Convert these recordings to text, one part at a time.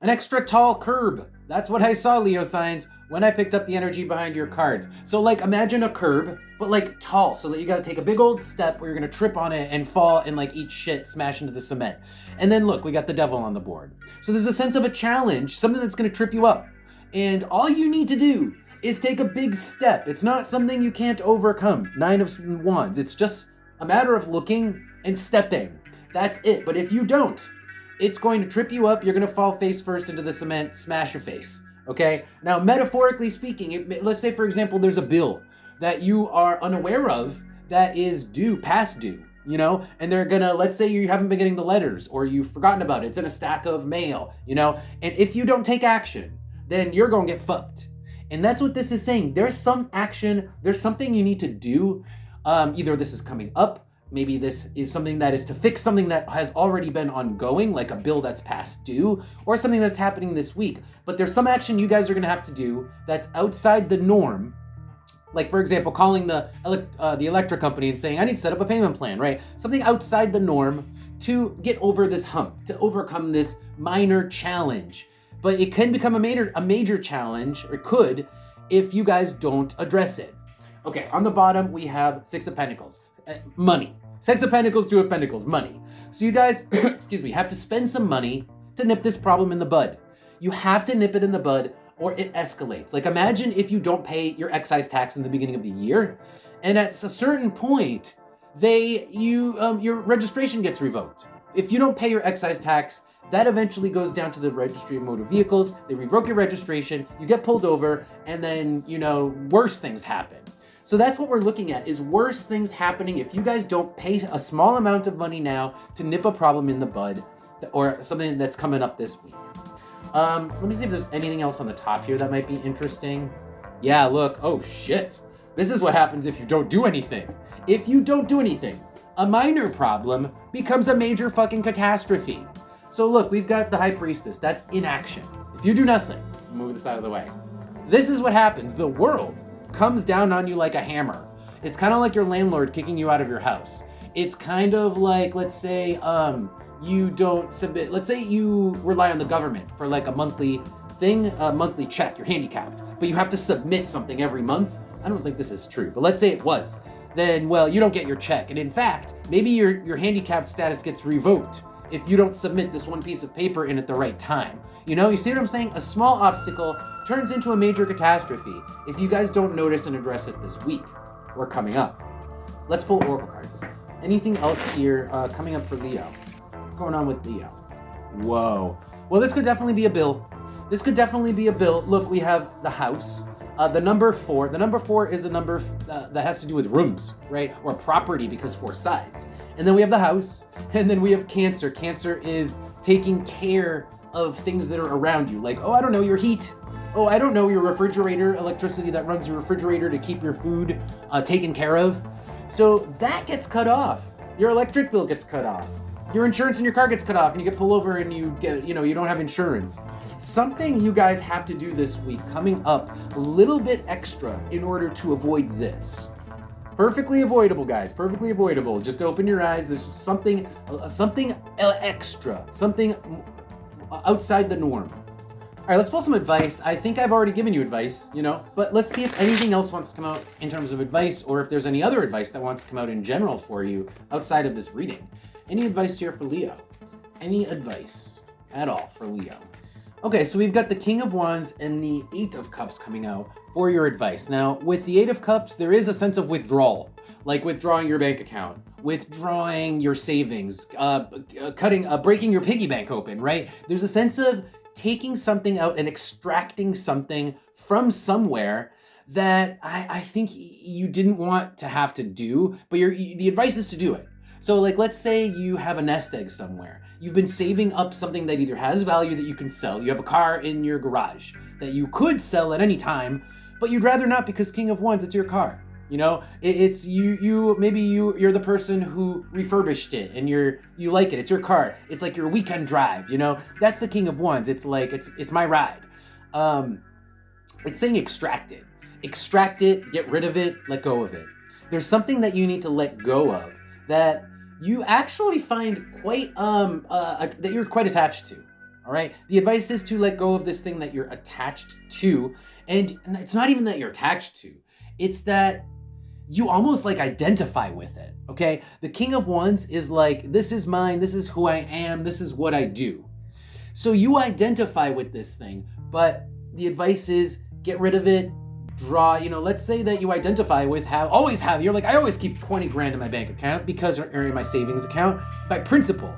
An extra tall curb. That's what I saw, Leo signs, when I picked up the energy behind your cards. So like imagine a curb, but like tall, so that you gotta take a big old step where you're gonna trip on it and fall and like eat shit, smash into the cement. And then look, we got the devil on the board. So there's a sense of a challenge, something that's gonna trip you up. And all you need to do is take a big step. It's not something you can't overcome. 9 of Wands. It's just a matter of looking and stepping. That's it. But if you don't, it's going to trip you up. You're going to fall face first into the cement, smash your face. Okay? Now, metaphorically speaking, let's say, for example, there's a bill that you are unaware of that is due, past due, you know, and they're gonna, let's say you haven't been getting the letters or you've forgotten about it. It's in a stack of mail, you know, and if you don't take action, then you're going to get fucked. And that's what this is saying. There's some action, there's something you need to do. Either this is coming up, maybe this is something that is to fix something that has already been ongoing, like a bill that's past due, or something that's happening this week. But there's some action you guys are gonna have to do that's outside the norm. Like, for example, calling the electric company and saying, I need to set up a payment plan, right? Something outside the norm to get over this hump, to overcome this minor challenge. But it can become a major challenge, or could, if you guys don't address it. Okay, on the bottom, we have 6 of Pentacles. Money. 6 of Pentacles, 2 of Pentacles, money. So you guys, excuse me, have to spend some money to nip this problem in the bud. You have to nip it in the bud or it escalates. Like imagine if you don't pay your excise tax in the beginning of the year, and at a certain point, your registration gets revoked. If you don't pay your excise tax, that eventually goes down to the Registry of Motor Vehicles. They revoke your registration, you get pulled over, and then, you know, worse things happen. So that's what we're looking at, is worse things happening if you guys don't pay a small amount of money now to nip a problem in the bud, or something that's coming up this week. Let me see if there's anything else on the top here that might be interesting. Yeah, look, oh shit. This is what happens if you don't do anything. If you don't do anything, a minor problem becomes a major fucking catastrophe. So look, we've got the High Priestess. That's inaction. If you do nothing, move this out of the way. This is what happens. The world comes down on you like a hammer. It's kind of like your landlord kicking you out of your house. It's kind of like, let's say, you don't submit, let's say you rely on the government for like a monthly thing, a monthly check, you're handicapped, but you have to submit something every month. I don't think this is true, but let's say it was. Then, well, you don't get your check. And in fact, maybe your handicapped status gets revoked if you don't submit this one piece of paper in at the right time. You know, you see what I'm saying? A small obstacle turns into a major catastrophe if you guys don't notice and address it this week or coming up. Let's pull Oracle cards. Anything else here coming up for Leo? What's going on with Leo? Whoa. Well, this could definitely be a bill. This could definitely be a bill. Look, we have the house. The number 4. The number 4 is a number that has to do with rooms, right? Or property, because 4 sides. And then we have the house, and then we have Cancer. Cancer is taking care of things that are around you. Like, oh, I don't know, your heat. Oh, I don't know, your refrigerator, electricity that runs your refrigerator to keep your food taken care of. So that gets cut off. Your electric bill gets cut off. Your insurance in your car gets cut off, and you get pulled over and you get, you don't have insurance. Something you guys have to do this week, coming up a little bit extra in order to avoid this. Perfectly avoidable, guys. Perfectly avoidable. Just open your eyes. There's something extra, something outside the norm. All right, let's pull some advice. I think I've already given you advice, but let's see if anything else wants to come out in terms of advice, or if there's any other advice that wants to come out in general for you outside of this reading. Any advice here for Leo? Any advice at all for Leo? Okay, so we've got the King of Wands and the 8 of Cups coming out for your advice. Now, with the 8 of Cups, there is a sense of withdrawal, like withdrawing your bank account, withdrawing your savings, breaking your piggy bank open, right? There's a sense of taking something out and extracting something from somewhere that I think you didn't want to have to do, but the advice is to do it. So like, let's say you have a nest egg somewhere. You've been saving up something that either has value that you can sell. You have a car in your garage that you could sell at any time, but you'd rather not because King of Wands, it's your car. It's you. Maybe you're the person who refurbished it and you like it. It's your car. It's like your weekend drive. That's the King of Wands. It's like it's my ride. It's saying extract it, get rid of it, let go of it. There's something that you need to let go of that you actually find quite that you're quite attached to. all right? The advice is to let go of this thing that you're attached to. And it's not even that you're attached to. It's that you almost like identify with it, okay? The King of Wands is like, this is mine, this is who I am, this is what I do. So you identify with this thing, but the advice is get rid of it, draw, let's say that you identify with you're like, I always keep 20 grand in my bank account or in my savings account by principle.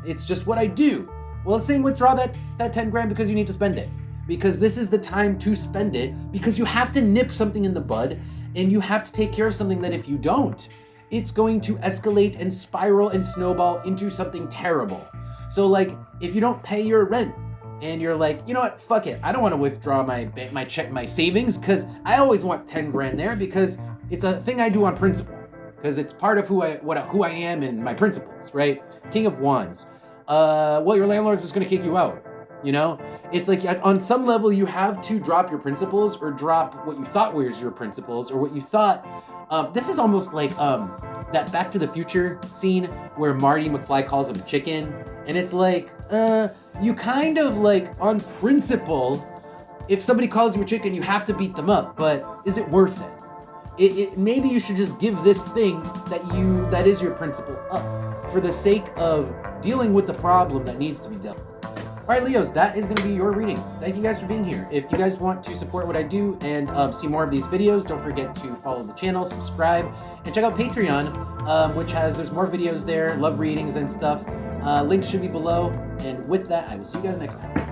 It's just what I do. Well, let's say withdraw that 10 grand because you need to spend it. Because this is the time to spend it, because you have to nip something in the bud, and you have to take care of something that if you don't, it's going to escalate and spiral and snowball into something terrible. So like, if you don't pay your rent, and you're like, you know what, fuck it, I don't want to withdraw my savings, because I always want 10 grand there, because it's a thing I do on principle, because it's part of who I am and my principles, right? King of Wands. Well, your landlord's just going to kick you out. It's like on some level you have to drop your principles, or drop what you thought was your principles, or what you thought. This is almost like that Back to the Future scene where Marty McFly calls him a chicken, and it's like you kind of like on principle, if somebody calls you a chicken, you have to beat them up, but is it worth it? Maybe you should just give this thing that is your principle up for the sake of dealing with the problem that needs to be dealt with. All right, Leos, that is going to be your reading. Thank you guys for being here. If you guys want to support what I do and see more of these videos, don't forget to follow the channel, subscribe, and check out Patreon, there's more videos there, love readings and stuff. Links should be below. And with that, I will see you guys next time.